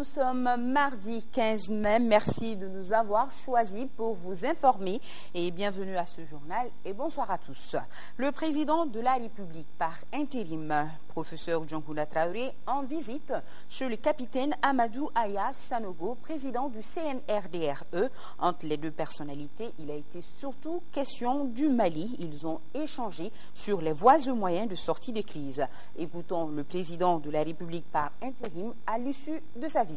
Nous sommes mardi 15 mai. Merci de nous avoir choisis pour vous informer et bienvenue à ce journal et bonsoir à tous. Le président de la République par intérim, professeur Djangoula Traoré, en visite chez le capitaine Amadou Aya Sanogo, président du CNRDRE. Entre les deux personnalités, il a été surtout question du Mali. Ils ont échangé sur les voies et moyens de sortie de crise. Écoutons le président de la République par intérim à l'issue de sa visite.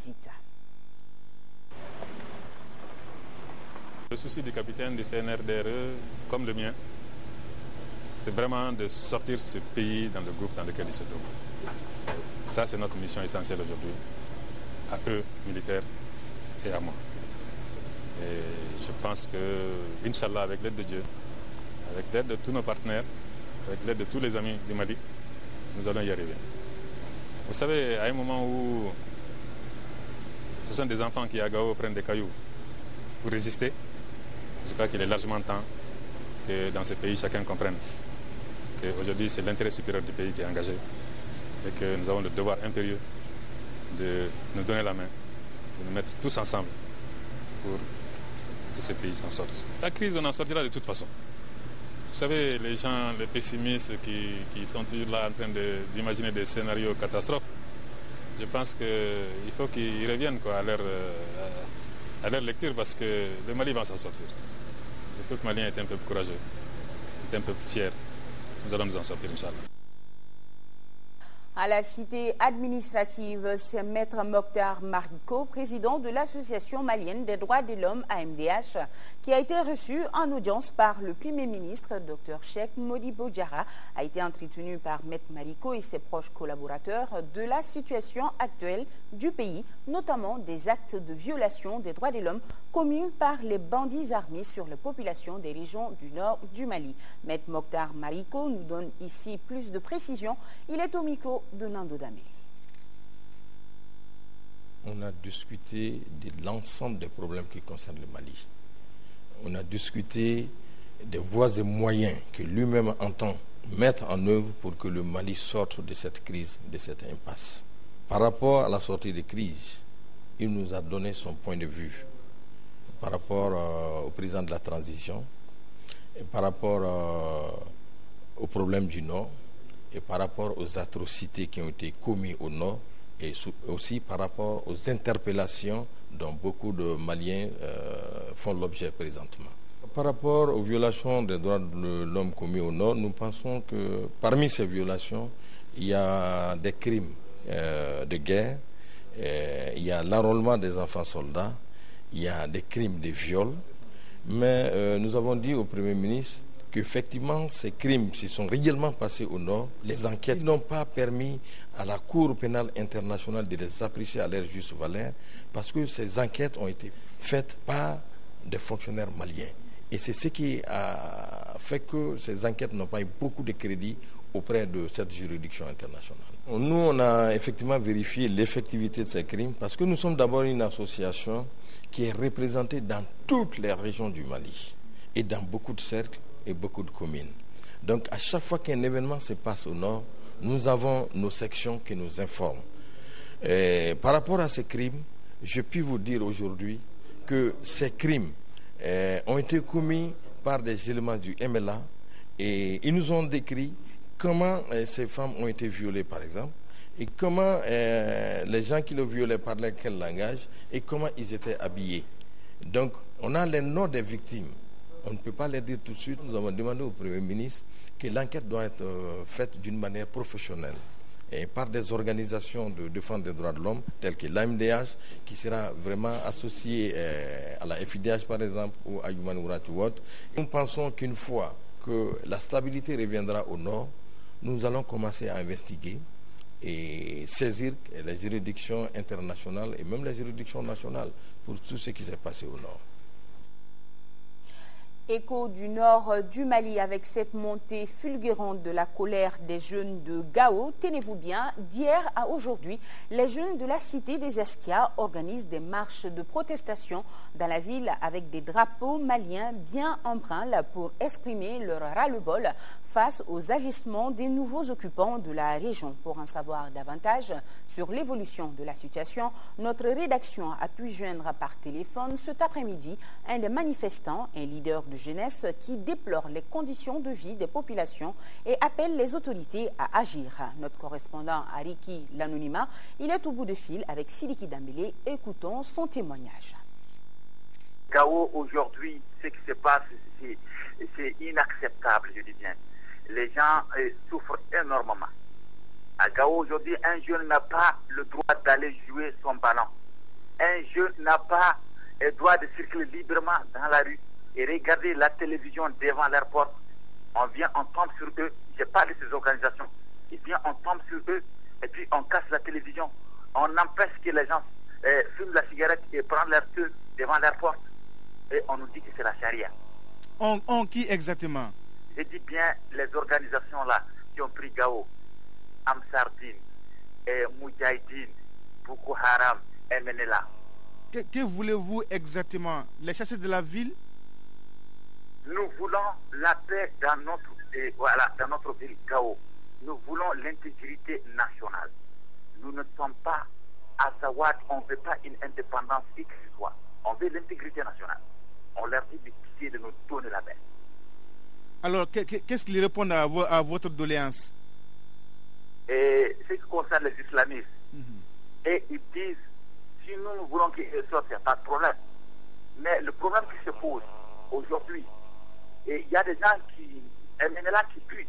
Le souci du capitaine du CNRDRE, comme le mien, c'est vraiment de sortir ce pays dans le groupe dans lequel il se trouve. Ça, c'est notre mission essentielle aujourd'hui, à eux, militaires, et à moi. Et je pense que, Inch'Allah, avec l'aide de Dieu, avec l'aide de tous nos partenaires, avec l'aide de tous les amis du Mali, nous allons y arriver. Vous savez, à un moment où ce sont des enfants qui à Gao prennent des cailloux pour résister, je crois qu'il est largement temps que dans ce pays, chacun comprenne qu'aujourd'hui, c'est l'intérêt supérieur du pays qui est engagé et que nous avons le devoir impérieux de nous donner la main, de nous mettre tous ensemble pour que ce pays s'en sorte. La crise, on en sortira de toute façon. Vous savez, les gens, les pessimistes qui sont toujours là en train d'imaginer des scénarios catastrophes, je pense qu'il faut qu'ils reviennent à leur lecture parce que le Mali va s'en sortir. Le peuple malien est un peuple courageux, est un peuple fier. Nous allons nous en sortir, Inch'Allah. À la cité administrative, c'est Maître Mokhtar Mariko, président de l'Association malienne des droits de l'homme AMDH, qui a été reçu en audience par le Premier ministre, Dr Cheikh Modibo Diarra, a été entretenu par Maître Mariko et ses proches collaborateurs de la situation actuelle du pays, notamment des actes de violation des droits de l'homme commis par les bandits armés sur les populations des régions du nord du Mali. Maître Mokhtar Mariko nous donne ici plus de précisions. Il est au micro de Nando Dameli. On a discuté de l'ensemble des problèmes qui concernent le Mali. On a discuté des voies et moyens que lui-même entend mettre en œuvre pour que le Mali sorte de cette crise, de cette impasse. Par rapport à la sortie de crise, il nous a donné son point de vue par rapport au président de la transition, et par rapport au problème du Nord, et par rapport aux atrocités qui ont été commises au Nord, et aussi par rapport aux interpellations dont beaucoup de Maliens font l'objet présentement. Par rapport aux violations des droits de l'homme commis au Nord, nous pensons que parmi ces violations, il y a des crimes de guerre, il y a l'enrôlement des enfants soldats, il y a des crimes de viol, mais nous avons dit au Premier ministre qu'effectivement ces crimes se sont réellement passés au Nord. Les enquêtes n'ont pas permis à la Cour pénale internationale de les apprécier à leur juste valeur parce que ces enquêtes ont été faites par des fonctionnaires maliens. Et c'est ce qui a fait que ces enquêtes n'ont pas eu beaucoup de crédit auprès de cette juridiction internationale. Nous, on a effectivement vérifié l'effectivité de ces crimes parce que nous sommes d'abord une association qui est représentée dans toutes les régions du Mali et dans beaucoup de cercles et beaucoup de communes. Donc, à chaque fois qu'un événement se passe au Nord, nous avons nos sections qui nous informent. Et par rapport à ces crimes, je puis vous dire aujourd'hui que ces crimes ont été commis par des éléments du MLA et ils nous ont décrit comment ces femmes ont été violées, par exemple, et comment les gens qui le violaient parlaient quel langage et comment ils étaient habillés. Donc, on a les noms des victimes. On ne peut pas les dire tout de suite. Nous avons demandé au Premier ministre que l'enquête doit être faite d'une manière professionnelle et par des organisations de défense des droits de l'homme, telles que l'AMDH, qui sera vraiment associée à la FIDH, par exemple, ou à Human Rights Watch. Nous pensons qu'une fois que la stabilité reviendra au Nord, nous allons commencer à investiguer et saisir les juridictions internationales et même les juridictions nationales pour tout ce qui s'est passé au Nord. Écho du nord du Mali avec cette montée fulgurante de la colère des jeunes de Gao. Tenez-vous bien, d'hier à aujourd'hui, les jeunes de la cité des Eskia organisent des marches de protestation dans la ville avec des drapeaux maliens bien empreints pour exprimer leur ras-le-bol face aux agissements des nouveaux occupants de la région. Pour en savoir davantage sur l'évolution de la situation, notre rédaction a pu joindre par téléphone cet après-midi un des manifestants, un leader de jeunesse qui déplore les conditions de vie des populations et appelle les autorités à agir. Notre correspondant Ariki l'anonymat, il est au bout de fil avec Sidiki Dambélé. Écoutons son témoignage. Gao, aujourd'hui, ce qui se passe, c'est inacceptable, je dis bien. Les gens souffrent énormément. À Gao, aujourd'hui, un jeune n'a pas le droit d'aller jouer son ballon. Un jeune n'a pas le droit de circuler librement dans la rue et regarder la télévision devant leur porte. On vient, on tombe sur eux. Je parle de ces organisations. Et bien, on tombe sur eux et puis on casse la télévision. On empêche que les gens fument la cigarette et prennent leur queue devant leur porte. Et on nous dit que c'est la charia. On qui exactement? Je dis bien les organisations là qui ont pris Gao, Amsardine, Moudjahidine, Boko Haram, MNLA. Que voulez-vous exactement? Les chasser de la ville? Nous voulons la paix dans notre ville Gao. Nous voulons l'intégrité nationale. Nous ne sommes pas à savoir, on ne veut pas une indépendance qui que ce soit. On veut l'intégrité nationale. On leur dit de pitié de nous donner la paix. Alors, qu'est-ce qu'ils répondent à votre doléance? Et ce qui concerne les islamistes, et ils disent, si nous voulons qu'ils sortent, il n'y a pas de problème. Mais le problème qui se pose aujourd'hui, il y a des gens qui tuent.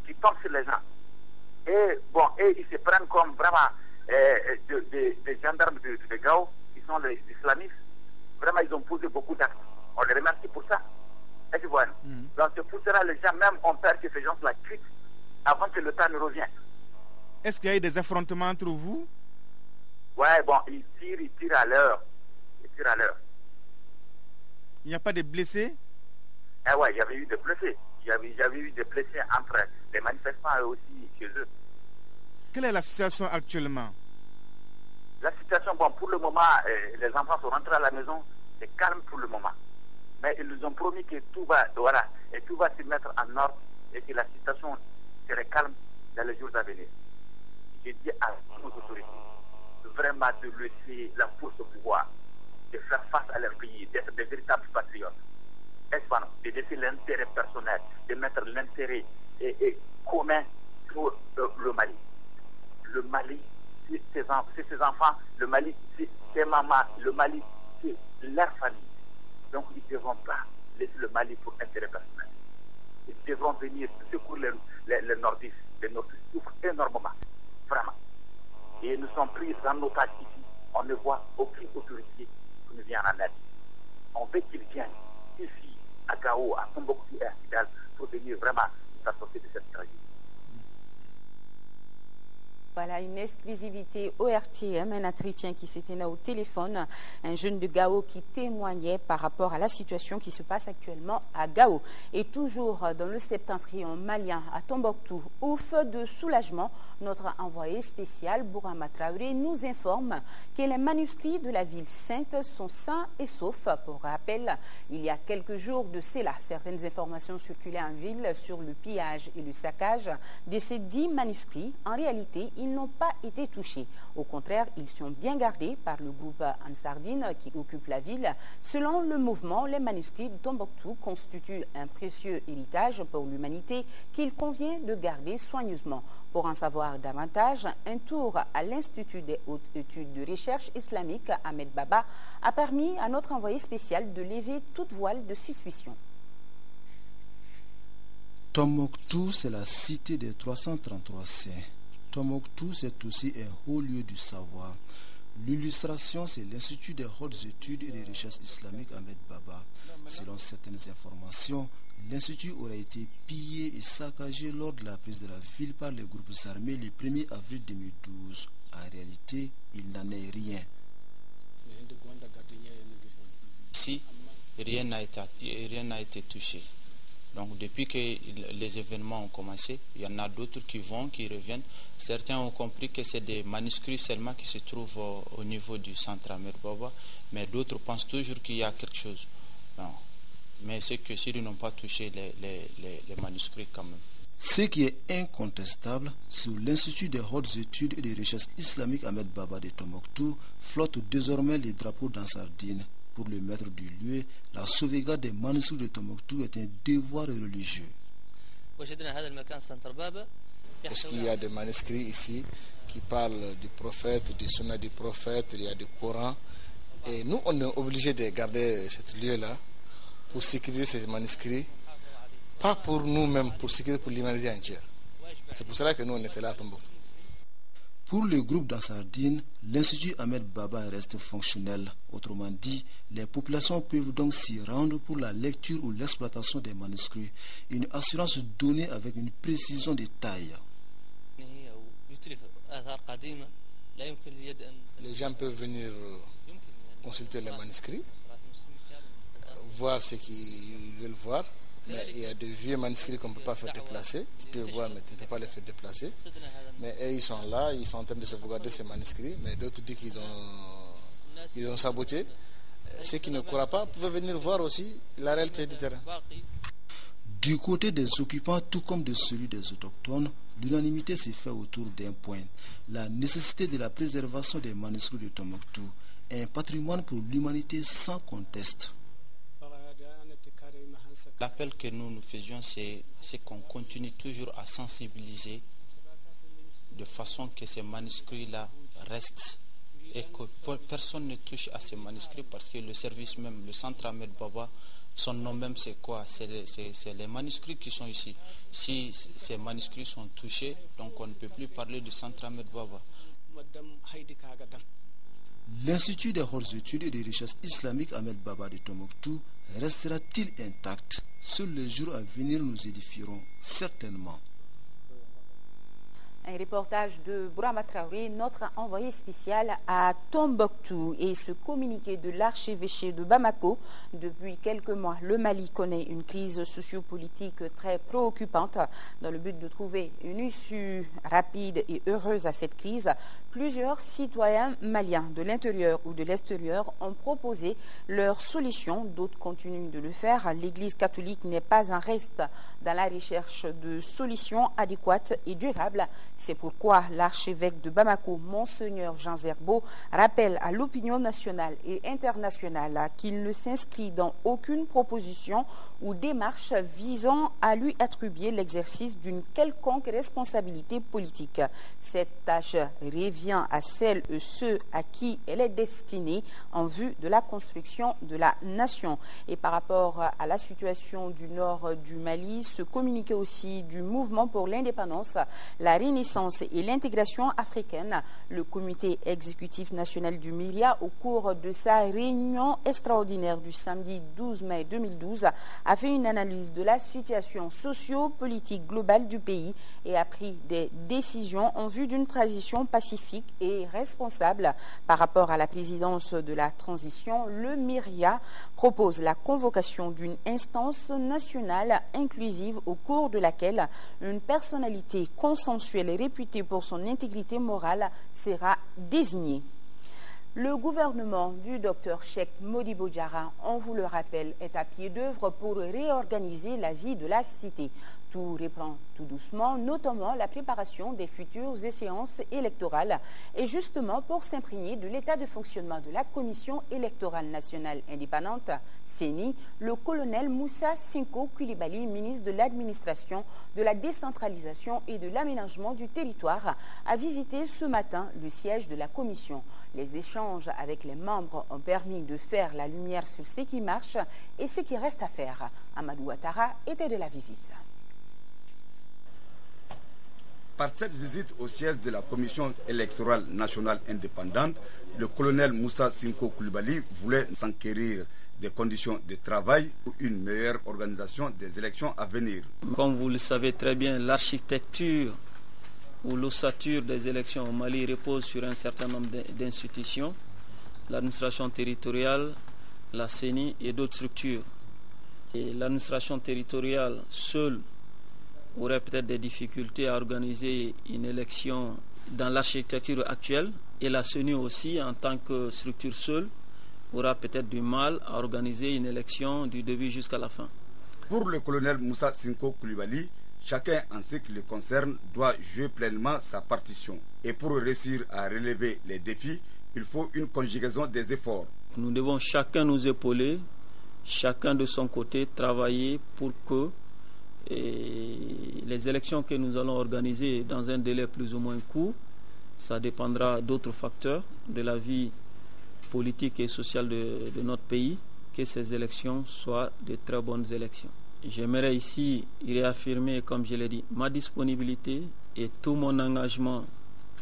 Qui tombent sur les gens. Et bon, ils se prennent comme vraiment des gendarmes de Gao, qui sont les islamistes. Vraiment, ils ont posé beaucoup d'actes. On les remercie pour ça. Et tu vois, donc c'est pour cela les gens même ont peur que ces gens la quittent avant que le temps ne revienne. Est-ce qu'il y a eu des affrontements entre vous? Ouais, bon, ils tirent à l'heure. Il n'y a pas de blessés? Ah ouais, il y avait eu des blessés. Il y avait eu des blessés entre les manifestants et aussi chez eux. Quelle est la situation actuellement? La situation, bon, pour le moment, les enfants sont rentrés à la maison, c'est calme pour le moment. Mais ils nous ont promis que tout va se mettre en ordre et que la situation serait calme dans les jours à venir. Je dis à nos autorités vraiment de laisser la force au pouvoir, de faire face à leur pays, d'être des véritables patriotes. De laisser l'intérêt personnel, de mettre l'intérêt commun pour le Mali. Le Mali, c'est ses enfants, le Mali, c'est ses mamans, le Mali, c'est leur famille. Donc ils ne devront pas laisser le Mali pour intérêt personnel. Ils devront venir secourir les nordistes. Les nordistes souffrent énormément, vraiment. Et nous sommes pris dans nos tâches ici. On ne voit aucune autorité qui nous vient en aide. On veut qu'ils viennent ici, à Gao, à Tombouctou et à Kidal, pour venir vraiment nous sortir de cette tragédie. Voilà une exclusivité ORTM, un Africain qui s'était là au téléphone, un jeune de Gao qui témoignait par rapport à la situation qui se passe actuellement à Gao. Et toujours dans le septentrion malien à Tombouctou, au feu de soulagement, notre envoyé spécial Bourama Traoré nous informe que les manuscrits de la ville sainte sont sains et saufs. Pour rappel, il y a quelques jours de cela, certaines informations circulaient en ville sur le pillage et le saccage de ces 10 manuscrits. En réalité, ils n'ont pas été touchés. Au contraire, ils sont bien gardés par le groupe Ansardine qui occupe la ville. Selon le mouvement, les manuscrits de Tombouctou constituent un précieux héritage pour l'humanité qu'il convient de garder soigneusement. Pour en savoir davantage, un tour à l'Institut des hautes études de recherche islamique Ahmed Baba a permis à notre envoyé spécial de lever toute voile de suspicion. Tombouctou, c'est la cité des 333 saints. Tombouctou, c'est aussi un haut lieu du savoir. L'illustration, c'est l'Institut des hautes études et des recherches islamiques Ahmed Baba. Selon certaines informations, l'Institut aurait été pillé et saccagé lors de la prise de la ville par les groupes armés le 1er avril 2012. En réalité, il n'en est rien. Ici, rien n'a été touché. Donc depuis que les événements ont commencé, il y en a d'autres qui reviennent. Certains ont compris que c'est des manuscrits seulement qui se trouvent au niveau du centre Ahmed Baba, mais d'autres pensent toujours qu'il y a quelque chose. Non. Mais c'est que s'ils n'ont pas touché les manuscrits quand même. Ce qui est incontestable, sur l'Institut des hautes études et des recherches islamiques Ahmed Baba de Tombouctou flotte désormais les drapeaux d'Ansardine. Pour le maître du lieu, la sauvegarde des manuscrits de Tombouctou est un devoir religieux. Parce qu'il y a des manuscrits ici qui parlent du prophète, du sunna du prophète, il y a du Coran. Et nous, on est obligé de garder ce lieu-là pour sécuriser ces manuscrits. Pas pour nous-mêmes, pour sécuriser pour l'humanité entière. C'est pour cela que nous, on était là à Tombouctou. Pour le groupe d'Ansardine, l'Institut Ahmed Baba reste fonctionnel. Autrement dit, les populations peuvent donc s'y rendre pour la lecture ou l'exploitation des manuscrits. Une assurance donnée avec une précision de taille. Les gens peuvent venir consulter les manuscrits, voir ce qu'ils veulent voir. Mais il y a de vieux manuscrits qu'on ne peut pas faire déplacer. Tu peux voir, mais tu ne peux pas les faire déplacer. Mais eux, ils sont là, ils sont en train de sauvegarder ces manuscrits. Mais d'autres disent qu'ils ont saboté. Ceux qui ne croient pas peuvent venir voir aussi la réalité du terrain. Du côté des occupants, tout comme de celui des autochtones, l'unanimité s'est faite autour d'un point. La nécessité de la préservation des manuscrits de Tombouctou, un patrimoine pour l'humanité sans conteste. L'appel que nous faisions, c'est qu'on continue toujours à sensibiliser de façon que ces manuscrits-là restent et que personne ne touche à ces manuscrits parce que le service même, le centre Ahmed Baba, son nom même c'est quoi? C'est les manuscrits qui sont ici. Si ces manuscrits sont touchés, donc on ne peut plus parler du centre Ahmed Baba. L'Institut des hautes études et des recherches islamiques Ahmed Baba de Tombouctou restera-t-il intact? Sur les jours à venir, nous édifierons certainement. Un reportage de Bourama Traoré, notre envoyé spécial à Tombouctou. Et ce communiqué de l'archevêché de Bamako, depuis quelques mois, le Mali connaît une crise sociopolitique très préoccupante. Dans le but de trouver une issue rapide et heureuse à cette crise, plusieurs citoyens maliens de l'intérieur ou de l'extérieur ont proposé leur solution. D'autres continuent de le faire. L'Église catholique n'est pas en reste dans la recherche de solutions adéquates et durables. C'est pourquoi l'archevêque de Bamako, Monseigneur Jean Zerbo, rappelle à l'opinion nationale et internationale qu'il ne s'inscrit dans aucune proposition ou démarche visant à lui attribuer l'exercice d'une quelconque responsabilité politique. Cette tâche revient à celles et ceux à qui elle est destinée en vue de la construction de la nation. Et par rapport à la situation du nord du Mali, ce communiqué aussi du mouvement pour l'indépendance, la Renaissance et l'intégration africaine, le comité exécutif national du Myria, au cours de sa réunion extraordinaire du samedi 12 mai 2012, a fait une analyse de la situation socio-politique globale du pays et a pris des décisions en vue d'une transition pacifique et responsable. Par rapport à la présidence de la transition, le Myria propose la convocation d'une instance nationale inclusive au cours de laquelle une personnalité consensuelle et réputée pour son intégrité morale sera désignée. Le gouvernement du Dr Cheikh Modibo Diarra, on vous le rappelle, est à pied d'œuvre pour réorganiser la vie de la cité. Tout reprend tout doucement, notamment la préparation des futures échéances électorales. Et justement, pour s'imprégner de l'état de fonctionnement de la Commission électorale nationale indépendante, CENI, le colonel Moussa Sinko Koulibaly, ministre de l'Administration, de la décentralisation et de l'aménagement du territoire, a visité ce matin le siège de la Commission. Les échanges avec les membres ont permis de faire la lumière sur ce qui marche et ce qui reste à faire. Amadou Ouattara était de la visite. Par cette visite au siège de la Commission électorale nationale indépendante, le colonel Moussa Sinko Koulibaly voulait s'enquérir des conditions de travail pour une meilleure organisation des élections à venir. Comme vous le savez très bien, l'architecture ou l'ossature des élections au Mali repose sur un certain nombre d'institutions, l'administration territoriale, la CENI et d'autres structures. Et l'administration territoriale seule aurait peut-être des difficultés à organiser une élection dans l'architecture actuelle, et la CENI aussi, en tant que structure seule, aura peut-être du mal à organiser une élection du début jusqu'à la fin. Pour le colonel Moussa Sinko Koulibaly, chacun en ce qui le concerne doit jouer pleinement sa partition. Et pour réussir à relever les défis, il faut une conjugaison des efforts. Nous devons chacun nous épauler, chacun de son côté travailler pour que les élections que nous allons organiser dans un délai plus ou moins court, ça dépendra d'autres facteurs de la vie politique et sociale de notre pays, que ces élections soient de très bonnes élections. J'aimerais ici réaffirmer, comme je l'ai dit, ma disponibilité et tout mon engagement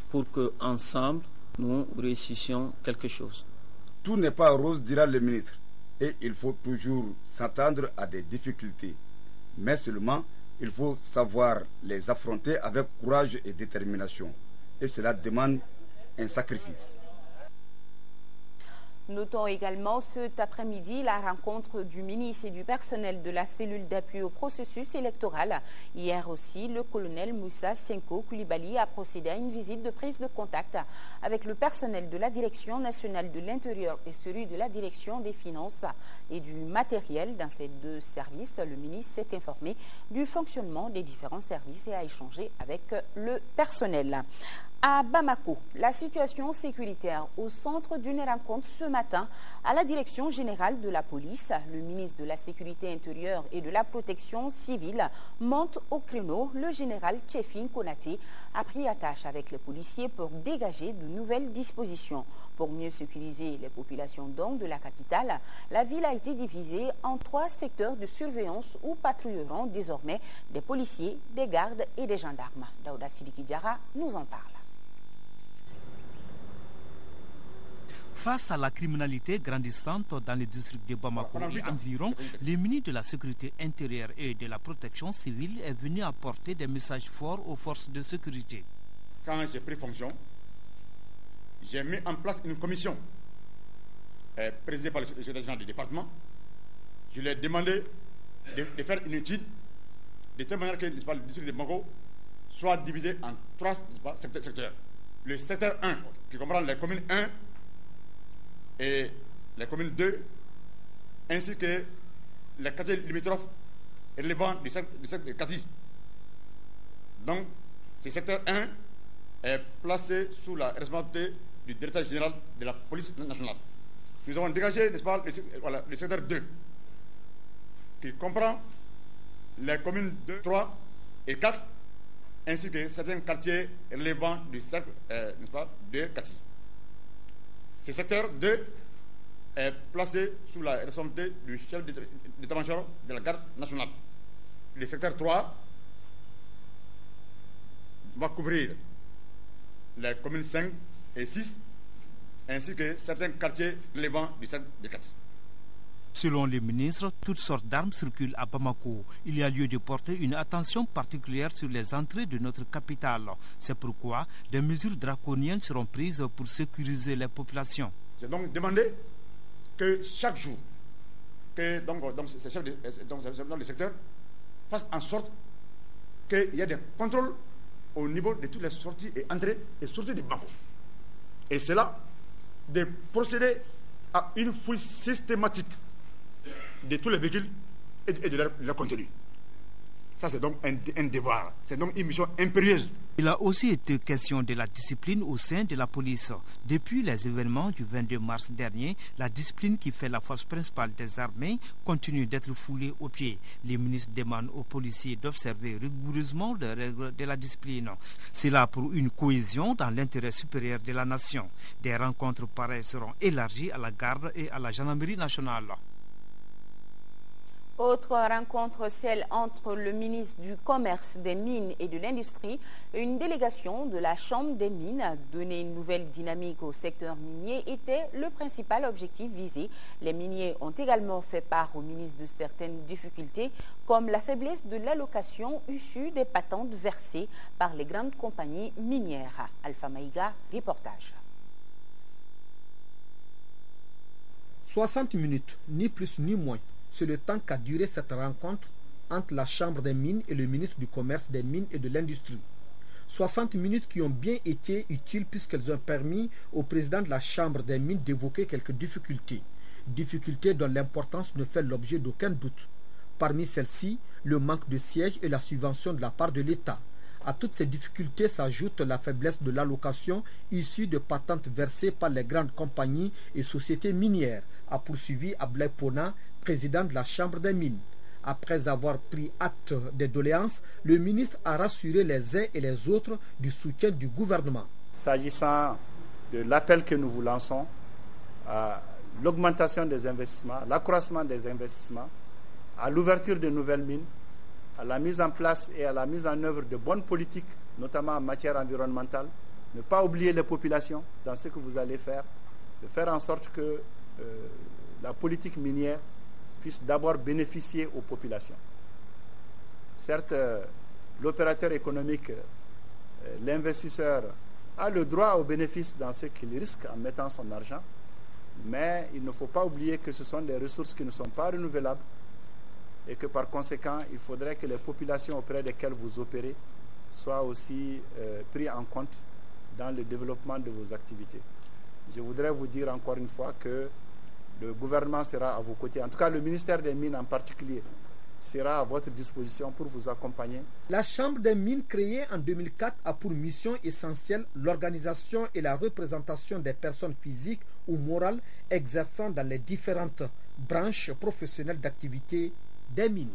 pour que ensemble nous réussissions quelque chose. Tout n'est pas rose, dira le ministre, et il faut toujours s'attendre à des difficultés. Mais seulement, il faut savoir les affronter avec courage et détermination. Et cela demande un sacrifice. Notons également cet après-midi la rencontre du ministre et du personnel de la cellule d'appui au processus électoral. Hier aussi, le colonel Moussa Sinko Koulibaly a procédé à une visite de prise de contact avec le personnel de la Direction nationale de l'Intérieur et celui de la Direction des Finances et du matériel. Dans ces deux services, le ministre s'est informé du fonctionnement des différents services et a échangé avec le personnel. À Bamako, la situation sécuritaire au centre d'une rencontre ce matin à la Direction générale de la police. Le ministre de la Sécurité intérieure et de la Protection civile monte au créneau. Le général Tchefin Konaté a pris attache avec les policiers pour dégager de nouvelles dispositions. Pour mieux sécuriser les populations donc de la capitale, la ville a été divisée en 3 secteurs de surveillance où patrouilleront désormais des policiers, des gardes et des gendarmes. Daouda Sidiki Diarra nous en parle. Face à la criminalité grandissante dans les districts de Bamako et environ, le ministre de la Sécurité intérieure et de la Protection civile est venu apporter des messages forts aux forces de sécurité. Quand j'ai pris fonction, j'ai mis en place une commission présidée par le secrétaire général du département. Je lui ai demandé de faire une étude de telle manière que le district de Bamako soit divisé en 3 secteurs. Le secteur 1, qui comprend les communes 1 et les communes 2, ainsi que les quartiers limitrophes relevant du secteur de Kati. Donc, ce secteur 1 est placé sous la responsabilité du directeur général de la police nationale. Nous avons dégagé, n'est-ce pas, le secteur 2, qui comprend les communes 2, 3 et 4, ainsi que certains quartiers relevant du cercle, n'est-ce pas, de Kati. Ce secteur 2 est placé sous la responsabilité du chef d'état-major de la garde nationale. Le secteur 3 va couvrir les communes 5 et 6, ainsi que certains quartiers relevant du cercle de Kati. Selon les ministres, toutes sortes d'armes circulent à Bamako. Il y a lieu de porter une attention particulière sur les entrées de notre capitale. C'est pourquoi des mesures draconiennes seront prises pour sécuriser les populations. J'ai donc demandé que chaque jour, que ces chefs dans le secteur fassent en sorte qu'il y ait des contrôles au niveau de toutes les sorties et entrées et sorties de Bamako. Et c'est là de procéder à une fouille systématique de tous les véhicules et de leur contenu. Ça, c'est donc un devoir, c'est donc une mission impérieuse. Il a aussi été question de la discipline au sein de la police. Depuis les événements du 22 mars dernier, la discipline qui fait la force principale des armées continue d'être foulée aux pieds. Les ministres demandent aux policiers d'observer rigoureusement les règles de la discipline. C'est là pour une cohésion dans l'intérêt supérieur de la nation. Des rencontres pareilles seront élargies à la garde et à la gendarmerie nationale. Autre rencontre, celle entre le ministre du Commerce, des Mines et de l'Industrie et une délégation de la Chambre des Mines. Donner une nouvelle dynamique au secteur minier était le principal objectif visé. Les miniers ont également fait part au ministre de certaines difficultés, comme la faiblesse de l'allocation issue des patentes versées par les grandes compagnies minières. Alpha Maïga, reportage. 60 minutes, ni plus ni moins, c'est le temps qu'a duré cette rencontre entre la Chambre des mines et le ministre du Commerce, des Mines et de l'Industrie. 60 minutes qui ont bien été utiles puisqu'elles ont permis au président de la Chambre des mines d'évoquer quelques difficultés. Difficultés dont l'importance ne fait l'objet d'aucun doute. Parmi celles-ci, le manque de sièges et la subvention de la part de l'État. À toutes ces difficultés s'ajoute la faiblesse de l'allocation issue de patentes versées par les grandes compagnies et sociétés minières, a poursuivi Ablaye Pona, président de la Chambre des mines. Après avoir pris acte des doléances, le ministre a rassuré les uns et les autres du soutien du gouvernement. S'agissant de l'appel que nous vous lançons à l'augmentation des investissements, l'accroissement des investissements, à l'ouverture de nouvelles mines, à la mise en place et à la mise en œuvre de bonnes politiques, notamment en matière environnementale, ne pas oublier les populations dans ce que vous allez faire, de faire en sorte que la politique minière puisse d'abord bénéficier aux populations. Certes, l'opérateur économique, l'investisseur, a le droit au bénéfice dans ce qu'il risque en mettant son argent, mais il ne faut pas oublier que ce sont des ressources qui ne sont pas renouvelables et que par conséquent, il faudrait que les populations auprès desquelles vous opérez soient aussi pris en compte dans le développement de vos activités. Je voudrais vous dire encore une fois que le gouvernement sera à vos côtés. En tout cas, le ministère des Mines en particulier sera à votre disposition pour vous accompagner. La Chambre des mines créée en 2004 a pour mission essentielle l'organisation et la représentation des personnes physiques ou morales exerçant dans les différentes branches professionnelles d'activité des mines.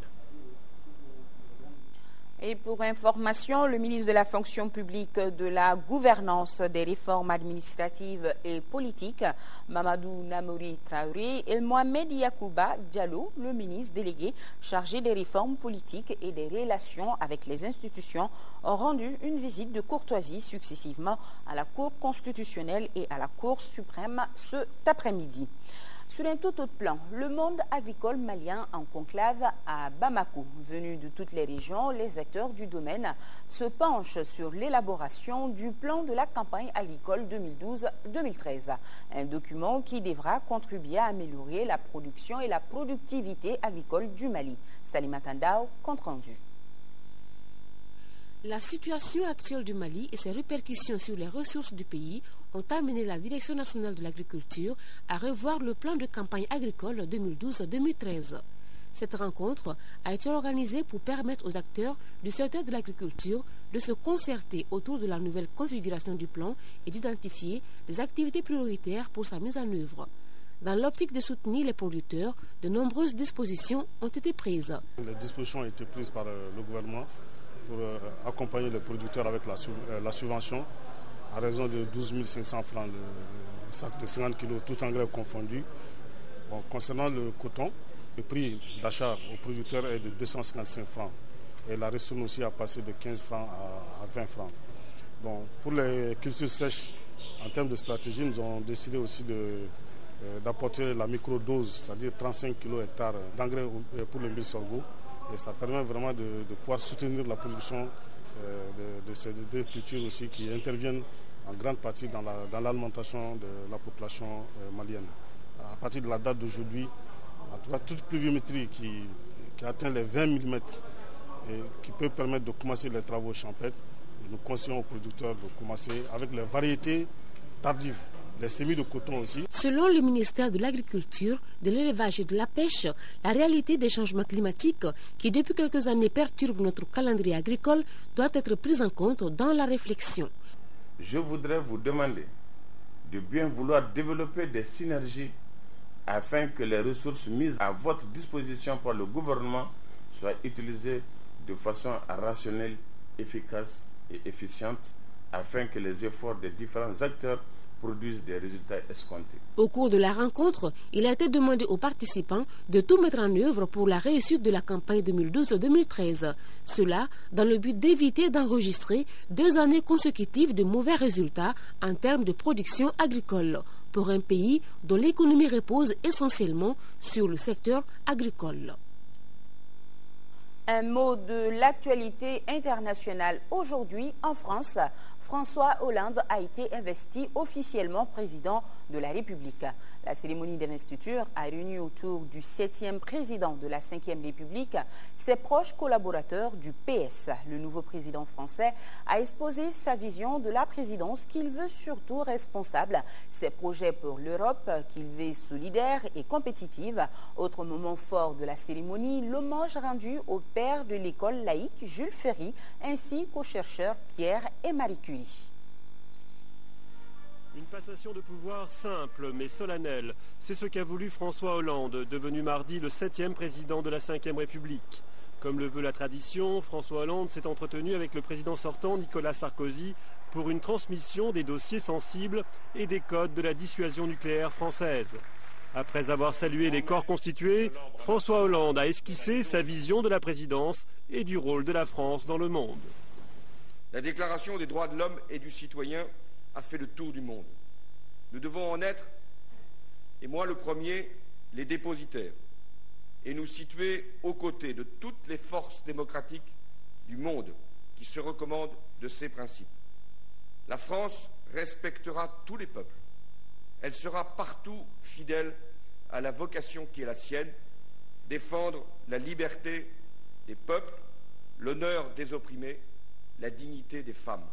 Et pour information, le ministre de la fonction publique, de la gouvernance, des réformes administratives et politiques, Mamadou Namouri Traoré, et Mohamed Yakouba Diallo, le ministre délégué chargé des réformes politiques et des relations avec les institutions, ont rendu une visite de courtoisie successivement à la Cour constitutionnelle et à la Cour suprême cet après-midi. Sur un tout autre plan, le monde agricole malien en conclave à Bamako. Venus de toutes les régions, les acteurs du domaine se penchent sur l'élaboration du plan de la campagne agricole 2012-2013. Un document qui devra contribuer à améliorer la production et la productivité agricole du Mali. Salima Tandao, compte rendu. La situation actuelle du Mali et ses répercussions sur les ressources du pays ont amené la Direction nationale de l'agriculture à revoir le plan de campagne agricole 2012-2013. Cette rencontre a été organisée pour permettre aux acteurs du secteur de l'agriculture de se concerter autour de la nouvelle configuration du plan et d'identifier les activités prioritaires pour sa mise en œuvre. Dans l'optique de soutenir les producteurs, de nombreuses dispositions ont été prises. Les dispositions ont été prises par le gouvernement pour accompagner les producteurs avec la subvention à raison de 12 500 francs le sac de 50 kg, tout engrais confondu. Bon, concernant le coton, le prix d'achat aux producteurs est de 255 francs et la ristourne aussi a passé de 15 francs à 20 francs. Bon, pour les cultures sèches, en termes de stratégie, nous avons décidé aussi d'apporter la microdose, c'est-à-dire 35 kg hectares d'engrais pour le mil sorgho. Et ça permet vraiment de pouvoir soutenir la production de ces deux cultures aussi qui interviennent en grande partie dans l'alimentation de la population malienne. À partir de la date d'aujourd'hui, en tout cas toute pluviométrie qui atteint les 20 mm et qui peut permettre de commencer les travaux champêtres, nous conseillons aux producteurs de commencer avec les variétés tardives. Les semis de coton aussi. Selon le ministère de l'Agriculture, de l'Élevage et de la Pêche, la réalité des changements climatiques qui depuis quelques années perturbent notre calendrier agricole doit être prise en compte dans la réflexion. Je voudrais vous demander de bien vouloir développer des synergies afin que les ressources mises à votre disposition par le gouvernement soient utilisées de façon rationnelle, efficace et efficiente afin que les efforts des différents acteurs produisent des résultats escomptés. Au cours de la rencontre, il a été demandé aux participants de tout mettre en œuvre pour la réussite de la campagne 2012-2013. Cela dans le but d'éviter d'enregistrer 2 années consécutives de mauvais résultats en termes de production agricole pour un pays dont l'économie repose essentiellement sur le secteur agricole. Un mot de l'actualité internationale. Aujourd'hui, en France, François Hollande a été investi officiellement président de la République. La cérémonie d'investiture a réuni autour du 7e président de la 5e République ses proches collaborateurs du PS. Le nouveau président français a exposé sa vision de la présidence qu'il veut surtout responsable, ses projets pour l'Europe qu'il veut solidaire et compétitive. Autre moment fort de la cérémonie, l'hommage rendu au père de l'école laïque Jules Ferry ainsi qu'aux chercheurs Pierre et Marie Curie. Une passation de pouvoir simple mais solennelle, c'est ce qu'a voulu François Hollande, devenu mardi le 7e président de la 5e République. Comme le veut la tradition, François Hollande s'est entretenu avec le président sortant Nicolas Sarkozy pour une transmission des dossiers sensibles et des codes de la dissuasion nucléaire française. Après avoir salué les corps constitués, François Hollande a esquissé sa vision de la présidence et du rôle de la France dans le monde. La Déclaration des droits de l'homme et du citoyen a fait le tour du monde. Nous devons en être, et moi le premier, les dépositaires, et nous situer aux côtés de toutes les forces démocratiques du monde qui se recommandent de ces principes. La France respectera tous les peuples. Elle sera partout fidèle à la vocation qui est la sienne, défendre la liberté des peuples, l'honneur des opprimés, la dignité des femmes.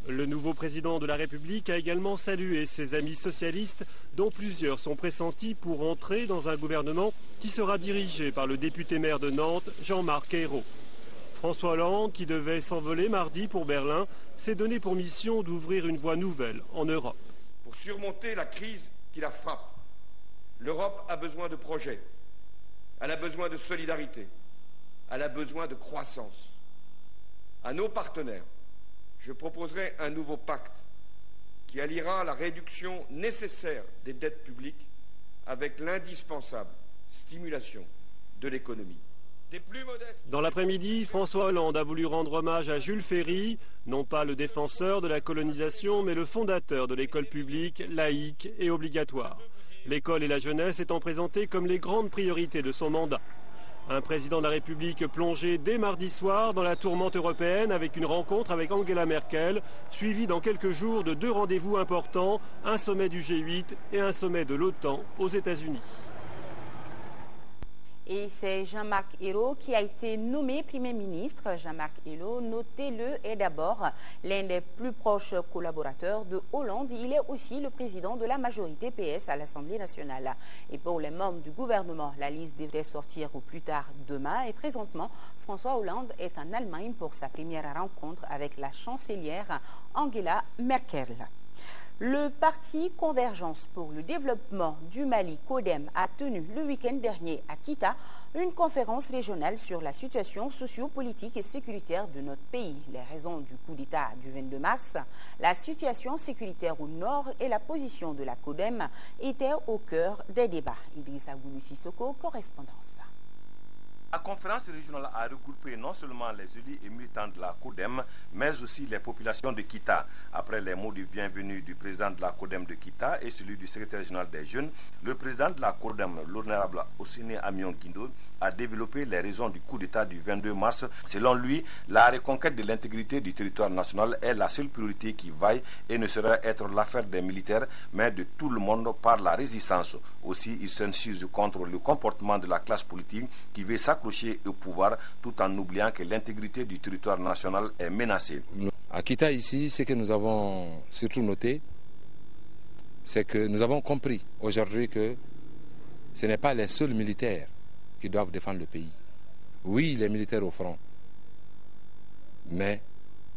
Le nouveau président de la République a également salué ses amis socialistes, dont plusieurs sont pressentis pour entrer dans un gouvernement qui sera dirigé par le député maire de Nantes, Jean-Marc Ayrault. François Hollande, qui devait s'envoler mardi pour Berlin, s'est donné pour mission d'ouvrir une voie nouvelle en Europe. Pour surmonter la crise qui la frappe, l'Europe a besoin de projets, elle a besoin de solidarité, elle a besoin de croissance. À nos partenaires, je proposerai un nouveau pacte qui alliera la réduction nécessaire des dettes publiques avec l'indispensable stimulation de l'économie. Dans l'après-midi, François Hollande a voulu rendre hommage à Jules Ferry, non pas le défenseur de la colonisation, mais le fondateur de l'école publique, laïque et obligatoire. L'école et la jeunesse étant présentées comme les grandes priorités de son mandat. Un président de la République plongé dès mardi soir dans la tourmente européenne avec une rencontre avec Angela Merkel, suivie dans quelques jours de 2 rendez-vous importants, un sommet du G8 et un sommet de l'OTAN aux États-Unis. Et c'est Jean-Marc Ayrault qui a été nommé Premier ministre. Jean-Marc Ayrault, notez-le, est d'abord l'un des plus proches collaborateurs de Hollande. Il est aussi le président de la majorité PS à l'Assemblée nationale. Et pour les membres du gouvernement, la liste devrait sortir au plus tard demain. Et présentement, François Hollande est en Allemagne pour sa première rencontre avec la chancelière Angela Merkel. Le parti Convergence pour le développement du Mali, CODEM, a tenu le week-end dernier à Kita une conférence régionale sur la situation socio-politique et sécuritaire de notre pays. Les raisons du coup d'État du 22 mars, la situation sécuritaire au nord et la position de la CODEM étaient au cœur des débats. Idrissa Goulou Sissoko, correspondance. La conférence régionale a regroupé non seulement les élus et militants de la CODEM, mais aussi les populations de Kita. Après les mots de bienvenue du président de la CODEM de Kita et celui du secrétaire général des jeunes, le président de la CODEM, l'honorable Ossene Amion Guindo, a développé les raisons du coup d'État du 22 mars. Selon lui, la reconquête de l'intégrité du territoire national est la seule priorité qui vaille et ne saurait être l'affaire des militaires, mais de tout le monde par la résistance. Aussi, il s'insurge contre le comportement de la classe politique qui veut s'accrocher au pouvoir tout en oubliant que l'intégrité du territoire national est menacée. À Kita ici, ce que nous avons surtout noté, c'est que nous avons compris aujourd'hui que ce n'est pas les seuls militaires qui doivent défendre le pays. Oui, les militaires au front, mais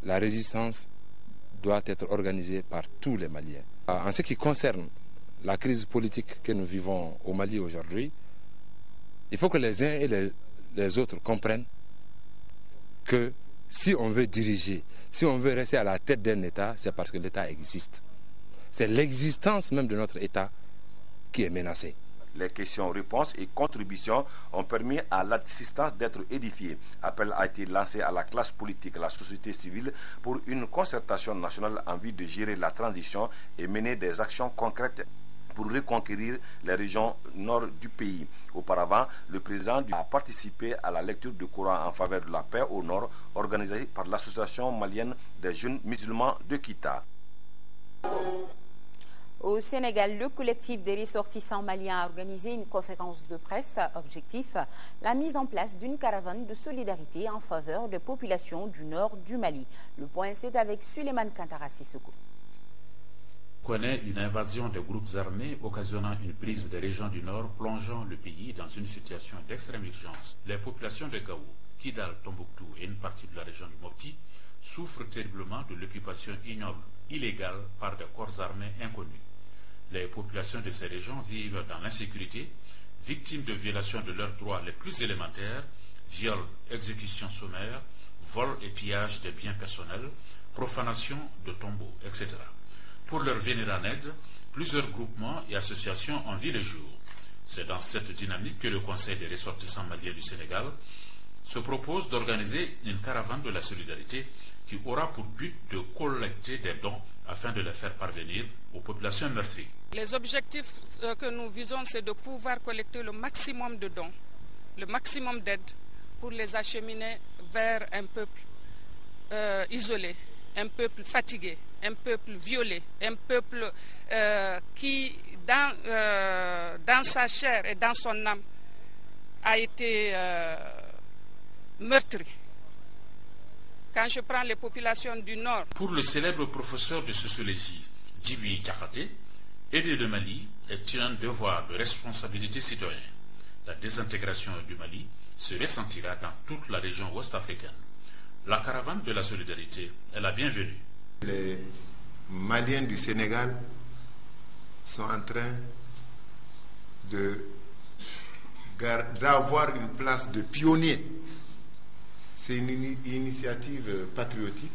la résistance doit être organisée par tous les Maliens. En ce qui concerne la crise politique que nous vivons au Mali aujourd'hui, il faut que les uns et les autres comprennent que si on veut diriger, si on veut rester à la tête d'un État, c'est parce que l'État existe. C'est l'existence même de notre État qui est menacée. Les questions-réponses et contributions ont permis à l'assistance d'être édifiée. Appel a été lancé à la classe politique, à la société civile pour une concertation nationale en vue de gérer la transition et mener des actions concrètes pour reconquérir les régions nord du pays. Auparavant, le président a participé à la lecture du Coran en faveur de la paix au nord, organisée par l'association malienne des jeunes musulmans de Kita. Au Sénégal, le collectif des ressortissants maliens a organisé une conférence de presse. Objectif, la mise en place d'une caravane de solidarité en faveur des populations du nord du Mali. Le point, c'est avec Suleiman Kantara Sissoko. Connaît une invasion des groupes armés occasionnant une prise des régions du nord, plongeant le pays dans une situation d'extrême urgence. Les populations de Gao, Kidal, Tombouctou et une partie de la région du Mopti souffrent terriblement de l'occupation ignoble, illégale par des corps armés inconnus. Les populations de ces régions vivent dans l'insécurité, victimes de violations de leurs droits les plus élémentaires, viols, exécutions sommaires, vols et pillages des biens personnels, profanation de tombeaux, etc. Pour leur venir en aide, plusieurs groupements et associations ont vu le jour. C'est dans cette dynamique que le Conseil des ressortissants maliens du Sénégal se propose d'organiser une caravane de la solidarité qui aura pour but de collecter des dons afin de les faire parvenir aux populations meurtries. Les objectifs que nous visons, c'est de pouvoir collecter le maximum de dons, le maximum d'aide pour les acheminer vers un peuple isolé, un peuple fatigué, un peuple violé, un peuple qui, dans sa chair et dans son âme, a été meurtri. Quand je prends les populations du Nord... Pour le célèbre professeur de sociologie, Djibi Diakhaté, aider le Mali est un devoir de responsabilité citoyenne. La désintégration du Mali se ressentira dans toute la région ouest-africaine. La caravane de la solidarité est la bienvenue. Les Maliens du Sénégal sont en train d'avoir une place de pionnier. C'est une initiative patriotique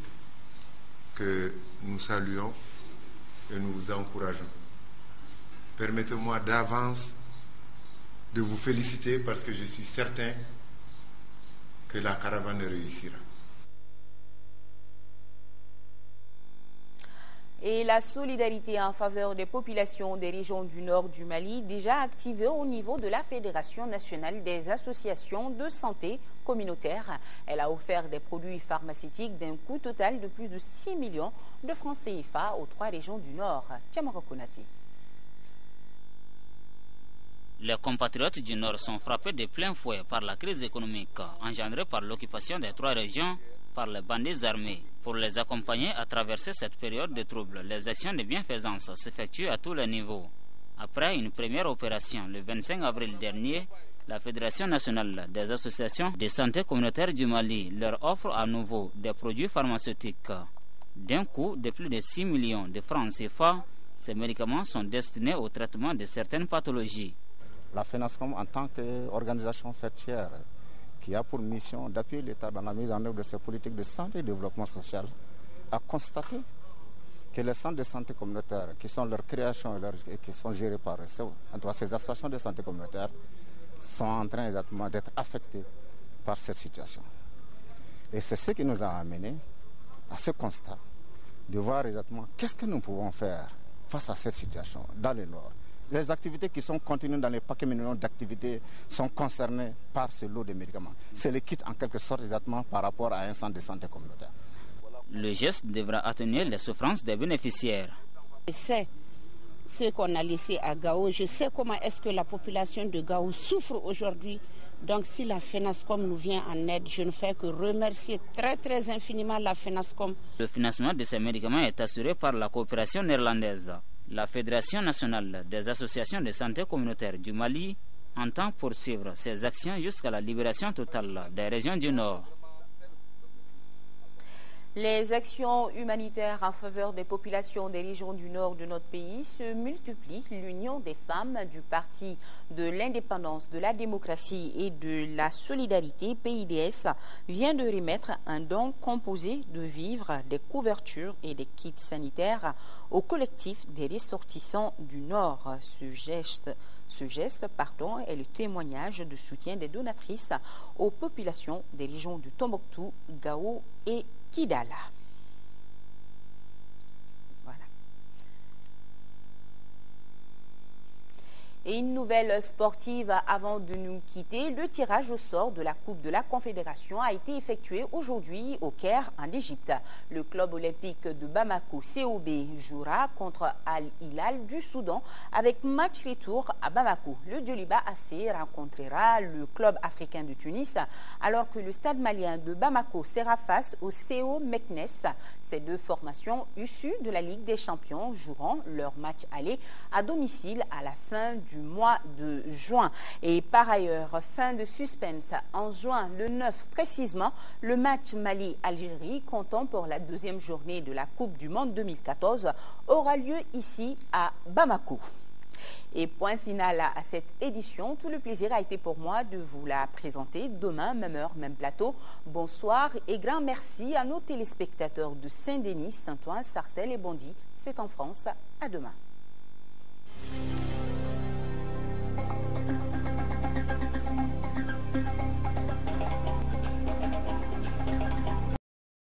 que nous saluons et nous vous encourageons. Permettez-moi d'avance de vous féliciter parce que je suis certain que la caravane réussira. Et la solidarité en faveur des populations des régions du nord du Mali, déjà activée au niveau de la Fédération nationale des associations de santé communautaire. Elle a offert des produits pharmaceutiques d'un coût total de plus de 6 millions de francs CFA aux 3 régions du nord. Tchamara Konati. Les compatriotes du Nord sont frappés de plein fouet par la crise économique engendrée par l'occupation des 3 régions par les bandits armés. Pour les accompagner à traverser cette période de troubles, les actions de bienfaisance s'effectuent à tous les niveaux. Après une première opération le 25 avril dernier, la Fédération nationale des associations de santé communautaire du Mali leur offre à nouveau des produits pharmaceutiques. D'un coût de plus de 6 millions de francs CFA, ces médicaments sont destinés au traitement de certaines pathologies. La FENASCOM, en tant qu'organisation fêtière, qui a pour mission d'appuyer l'État dans la mise en œuvre de ses politiques de santé et de développement social, a constaté que les centres de santé communautaire, qui sont leur création et qui sont gérés par ces associations de santé communautaire, sont en train exactement d'être affectés par cette situation. Et c'est ce qui nous a amené à ce constat, de voir exactement qu'est-ce que nous pouvons faire face à cette situation dans le Nord. Les activités qui sont contenues dans les paquets minimums d'activités sont concernées par ce lot de médicaments. C'est le kit en quelque sorte exactement par rapport à un centre de santé communautaire. Le geste devra atténuer les souffrances des bénéficiaires. Je sais ce qu'on a laissé à Gao, je sais comment est-ce que la population de Gao souffre aujourd'hui. Donc si la FENASCOM nous vient en aide, je ne fais que remercier très infiniment la FENASCOM. Le financement de ces médicaments est assuré par la coopération néerlandaise. La Fédération nationale des associations de santé communautaire du Mali entend poursuivre ses actions jusqu'à la libération totale des régions du Nord. Les actions humanitaires en faveur des populations des régions du nord de notre pays se multiplient. L'Union des femmes du Parti de l'indépendance, de la démocratie et de la solidarité, PIDS, vient de remettre un don composé de vivres, des couvertures et des kits sanitaires au collectif des ressortissants du Nord. Ce geste est le témoignage de soutien des donatrices aux populations des régions du Tombouctou, Gao et Kidala. Voilà. Et une nouvelle sportive avant de nous quitter. Le tirage au sort de la Coupe de la Confédération a été effectué aujourd'hui au Caire, en Égypte. Le club olympique de Bamako, COB, jouera contre Al-Hilal du Soudan avec match retour à Bamako. Le Djoliba AC rencontrera le club africain de Tunis alors que le stade malien de Bamako sera face au CO Meknes. Ces deux formations issues de la Ligue des Champions joueront leur match aller à domicile à la fin du mois de juin. Et par ailleurs, fin de suspense, en juin, le 9 précisément, le match Mali-Algérie, comptant pour la deuxième journée de la Coupe du Monde 2014, aura lieu ici à Bamako. Et point final à cette édition. Tout le plaisir a été pour moi de vous la présenter. Demain, même heure, même plateau. Bonsoir et grand merci à nos téléspectateurs de Saint-Denis, Saint-Ouen, Sarcelles et Bondy. C'est en France. À demain.